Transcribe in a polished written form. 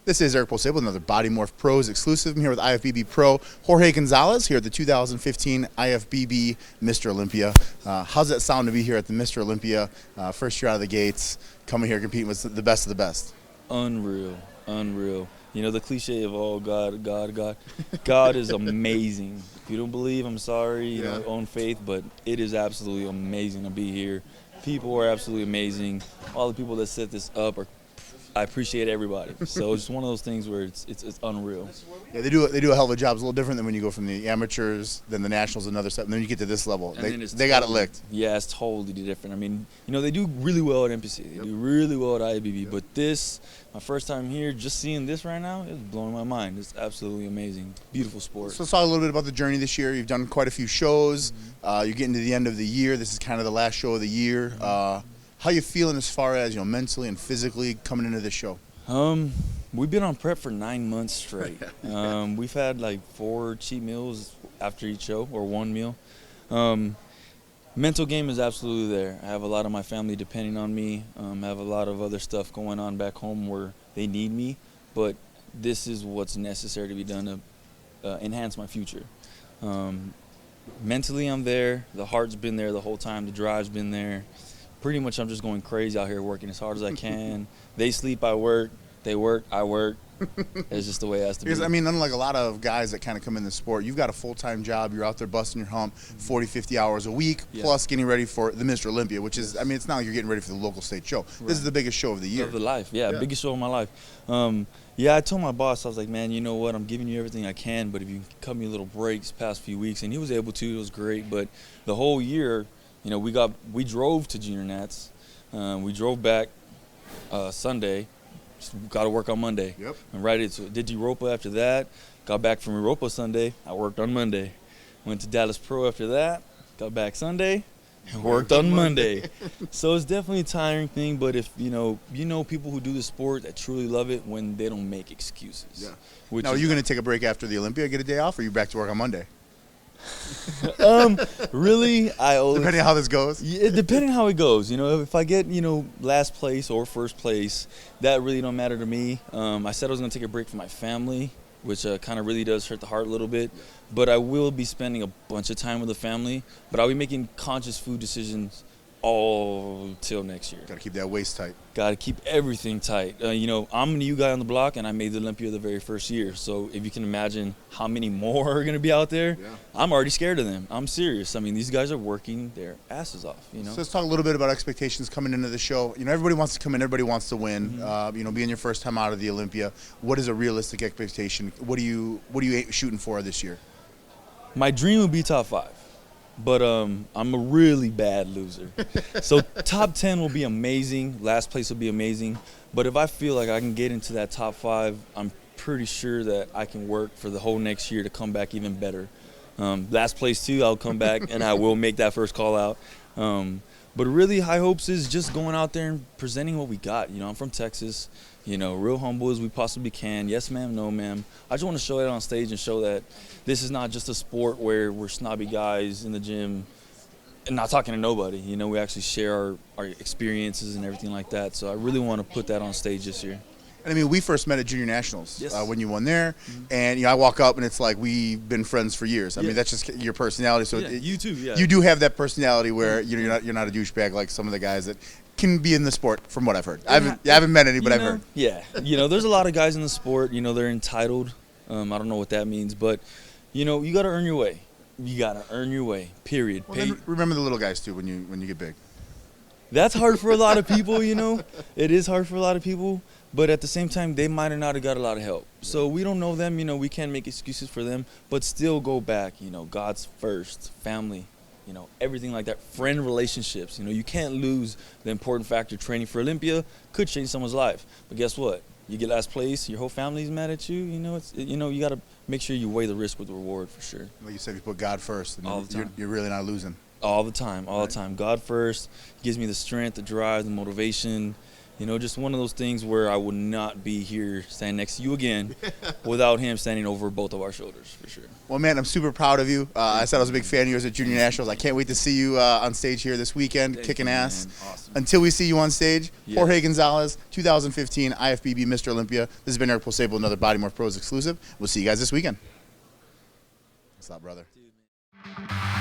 This is Eric Posey with another Body Morph Pros exclusive. I'm here with IFBB Pro Jorge Gonzlez here at the 2015 IFBB Mr. Olympia. How's that sound to be here at the Mr. Olympia? First year out of the gates, coming here competing with the best of the best. Unreal, unreal. You know, the cliche of, oh, God, God, God. God is amazing. If you don't believe, I'm sorry, you know, own faith, but it is absolutely amazing to be here. People are absolutely amazing. All the people that set this up I appreciate everybody. So it's one of those things where it's unreal. Yeah, they do a hell of a job. It's a little different than when you go from the amateurs, then the nationals, another step, and then you get to this level. They got it licked. Yeah, it's totally different. I mean, you know, they do really well at NPC. They do really well at IFBB. But this, my first time here, just seeing this right now, it's blowing my mind. It's absolutely amazing. Beautiful sport. So let's talk a little bit about the journey this year. You've done quite a few shows. You're getting to the end of the year. This is kind of the last show of the year. How you feeling as far as, you know, mentally and physically coming into this show? We've been on prep for 9 months straight. We've had like 4 cheat meals after each show, or 1 meal. Mental game is absolutely there. I have a lot of my family depending on me. I have a lot of other stuff going on back home where they need me, but this is what's necessary to be done to enhance my future. Mentally, I'm there. The heart's been there the whole time. The drive's been there. Pretty much I'm just going crazy out here working as hard as I can. They sleep, I work. They work, I work. It's just the way it has to be. Because, I mean, unlike a lot of guys that kind of come in the sport, you've got a full-time job. You're out there busting your hump 40, 50 hours a week, plus getting ready for the Mr. Olympia, which is, I mean, it's not like you're getting ready for the local state show. Right. This is the biggest show of the year. Of the life, biggest show of my life. I told my boss, I was like, man, you know what, I'm giving you everything I can, but if you cut me little breaks past few weeks, and he was able to, it was great, but the whole year, you know, we drove to Junior Nats. We drove back Sunday. Got to work on Monday. Yep. And did Europa after that. Got back from Europa Sunday. I worked on Monday. Went to Dallas Pro after that. Got back Sunday. And worked on Monday. So it's definitely a tiring thing. But if you know people who do the sport that truly love it when they don't make excuses. Yeah. Now, are you going to take a break after the Olympia, get a day off, or are you back to work on Monday? Really, depending on how this goes. Yeah, depending on how it goes. You know, if I get, you know, last place or first place, that really don't matter to me. I said I was going to take a break from my family, which kind of really does hurt the heart a little bit. But I will be spending a bunch of time with the family. But I'll be making conscious food decisions all till next year. Got to keep that waist tight. Got to keep everything tight. You know, I'm a new guy on the block, and I made the Olympia the very first year. So if you can imagine how many more are going to be out there, I'm already scared of them. I'm serious. I mean, these guys are working their asses off, you know. So let's talk a little bit about expectations coming into the show. You know, everybody wants to come in. Everybody wants to win. You know, being your first time out of the Olympia, what is a realistic expectation? What are you shooting for this year? My dream would be top 5. But I'm a really bad loser. So top 10 will be amazing. Last place will be amazing. But if I feel like I can get into that top 5, I'm pretty sure that I can work for the whole next year to come back even better. Last place too, I'll come back and I will make that first call out. But really, high hopes is just going out there and presenting what we got. You know, I'm from Texas. You know, real humble as we possibly can. Yes, ma'am, no, ma'am. I just want to show it on stage and show that this is not just a sport where we're snobby guys in the gym and not talking to nobody. You know, we actually share our experiences and everything like that. So I really want to put that on stage this year. And I mean, we first met at Junior Nationals when you won there, and you know, I walk up and it's like we've been friends for years. I mean, that's just your personality. So you too. Yeah. You do have that personality where you're not a douchebag like some of the guys that can be in the sport, from what I've heard. I haven't met any, but I've heard. Yeah, you know, there's a lot of guys in the sport. You know, they're entitled. I don't know what that means, but you know, you got to earn your way. You got to earn your way. Period. Well, then remember the little guys too when you get big. That's hard for a lot of people. You know, it is hard for a lot of people. But at the same time, they might have not have got a lot of help. So we don't know them, you know, we can't make excuses for them, but still go back, you know, God's first, family, you know, everything like that. Friend relationships, you know, you can't lose the important factor. Training for Olympia could change someone's life. But guess what? You get last place, your whole family's mad at you, you know, you got to make sure you weigh the risk with the reward for sure. Like you said, you put God first, and all the time. You're really not losing. All the time, all the time. God first gives me the strength, the drive, the motivation. You know, just one of those things where I would not be here standing next to you again without him standing over both of our shoulders, for sure. Well, man, I'm super proud of you. I said I was a big fan of yours at Junior Nationals. I can't wait to see you on stage here this weekend, kicking ass. Awesome. Until we see you on stage, Yes. Jorge Gonzlez, 2015 IFBB Mr. Olympia. This has been Eric Posable, another Body Morph Pros exclusive. We'll see you guys this weekend. What's up, brother? Dude, man.